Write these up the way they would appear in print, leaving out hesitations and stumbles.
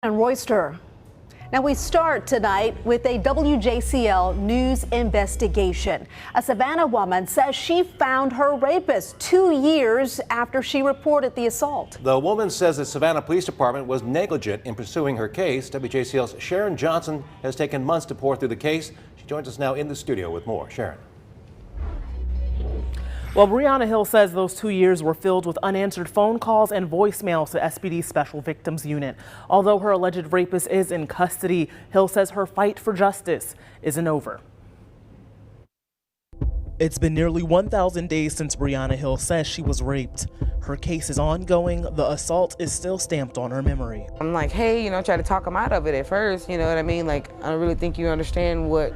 And Royster. Now we start tonight with a WJCL news investigation. A Savannah woman says she found her rapist 2 years after she reported the assault. The woman says the Savannah Police Department was negligent in pursuing her case. WJCL's Sharon Johnson has taken months to pour through the case. She joins us now in the studio with more. Sharon. Well, Brianna Hill says those 2 years were filled with unanswered phone calls and voicemails to SPD's Special Victims Unit. Although her alleged rapist is in custody, Hill says her fight for justice isn't over. It's been nearly 1,000 days since Brianna Hill says she was raped. Her case is ongoing. The assault is still stamped on her memory. I'm like, hey, try to talk him out of it at first, you know what I mean? Like, I don't really think you understand what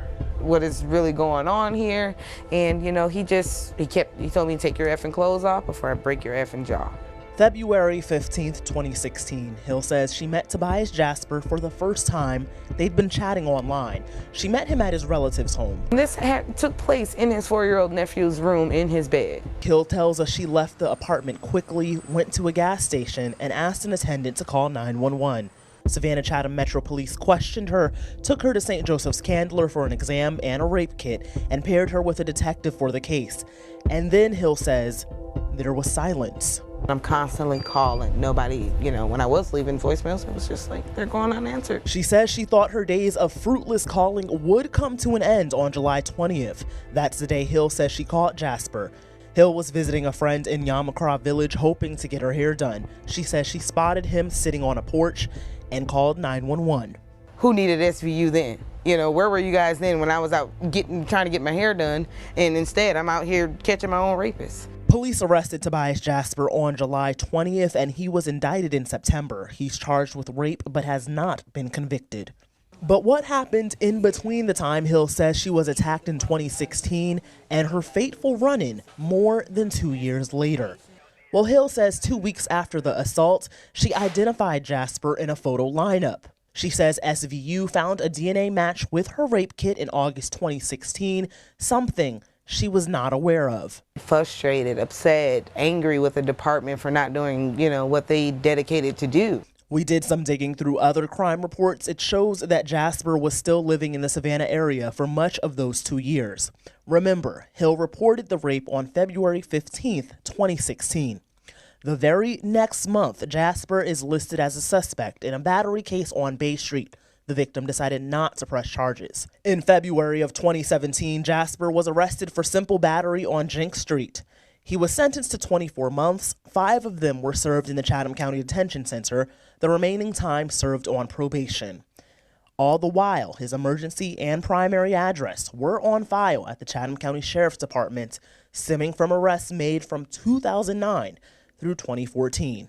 is really going on here. And, he told me to take your effing clothes off before I break your effing jaw. February 15th, 2016, Hill says she met Tobias Jasper for the first time. They'd been chatting online. She met him at his relative's home. This took place in his 4-year-old nephew's room in his bed. Hill tells us she left the apartment quickly, went to a gas station, and asked an attendant to call 911. Savannah Chatham Metro Police questioned her, took her to St. Joseph's Candler for an exam and a rape kit, and paired her with a detective for the case. And then, Hill says, there was silence. I'm constantly calling. Nobody, when I was leaving voicemails, it was just like they're going unanswered. She says she thought her days of fruitless calling would come to an end on July 20th. That's the day Hill says she called Jasper. Hill was visiting a friend in Yamakra Village hoping to get her hair done. She says she spotted him sitting on a porch and called 911. Who needed SVU then? Where were you guys then when I was out trying to get my hair done, and instead I'm out here catching my own rapist? Police arrested Tobias Jasper on July 20th, and he was indicted in September. He's charged with rape but has not been convicted. But what happened in between the time Hill says she was attacked in 2016 and her fateful run-in more than 2 years later? Well, Hill says 2 weeks after the assault, she identified Jasper in a photo lineup. She says SVU found a DNA match with her rape kit in August 2016, something she was not aware of. Frustrated, upset, angry with the department for not doing, what they dedicated to do. We did some digging through other crime reports. It shows that Jasper was still living in the Savannah area for much of those 2 years. Remember, Hill reported the rape on February 15th, 2016. The very next month, Jasper is listed as a suspect in a battery case on Bay Street. The victim decided not to press charges. In February of 2017, Jasper was arrested for simple battery on Jenks Street. He was sentenced to 24 months. 5 of them were served in the Chatham County Detention Center. The remaining time served on probation. All the while, his emergency and primary address were on file at the Chatham County Sheriff's Department, stemming from arrests made from 2009 through 2014.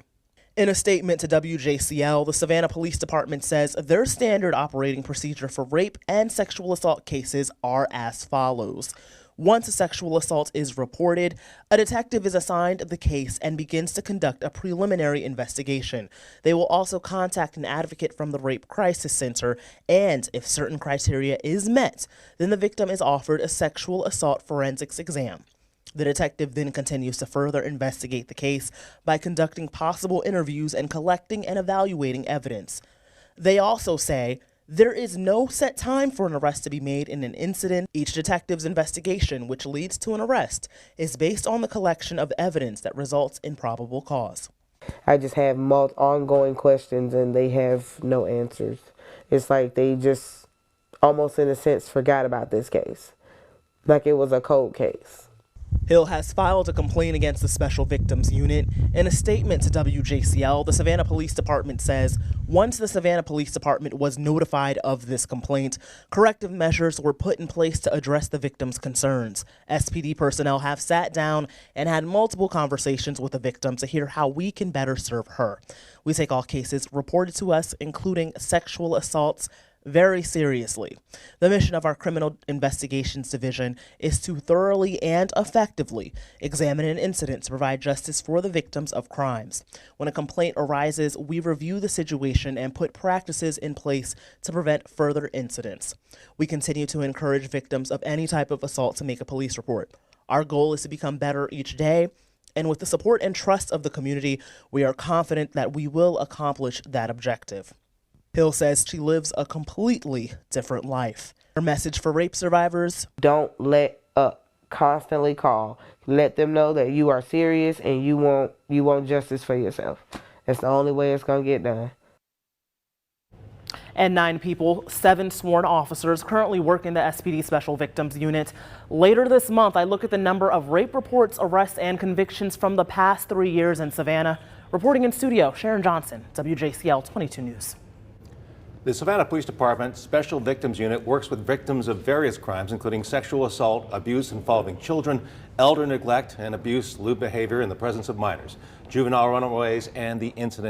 In a statement to WJCL, the Savannah Police Department says their standard operating procedure for rape and sexual assault cases are as follows. Once a sexual assault is reported, a detective is assigned the case and begins to conduct a preliminary investigation. They will also contact an advocate from the Rape Crisis Center, and if certain criteria is met, then the victim is offered a sexual assault forensics exam. The detective then continues to further investigate the case by conducting possible interviews and collecting and evaluating evidence. They also say there is no set time for an arrest to be made in an incident. Each detective's investigation, which leads to an arrest, is based on the collection of evidence that results in probable cause. I just have ongoing questions and they have no answers. It's like they just almost in a sense forgot about this case, like it was a cold case. Hill has filed a complaint against the Special Victims Unit. In a statement to WJCL, the Savannah Police Department says once the Savannah Police Department was notified of this complaint, corrective measures were put in place to address the victim's concerns. SPD personnel have sat down and had multiple conversations with the victim to hear how we can better serve her. We take all cases reported to us, including sexual assaults, very seriously. The mission of our Criminal Investigations Division is to thoroughly and effectively examine an incident to provide justice for the victims of crimes. When a complaint arises, we review the situation and put practices in place to prevent further incidents. We continue to encourage victims of any type of assault to make a police report. Our goal is to become better each day, and with the support and trust of the community, we are confident that we will accomplish that objective. Hill says she lives a completely different life. Her message for rape survivors: don't let up. Constantly call. Let them know that you are serious and you want justice for yourself. That's the only way it's going to get done. And 9 people, 7 sworn officers currently work in the SPD Special Victims Unit. Later this month, I look at the number of rape reports, arrests, and convictions from the past 3 years in Savannah. Reporting in studio, Sharon Johnson, WJCL 22 News. The Savannah Police Department Special Victims Unit works with victims of various crimes, including sexual assault, abuse involving children, elder neglect, and abuse, lewd behavior in the presence of minors, juvenile runaways, and the incident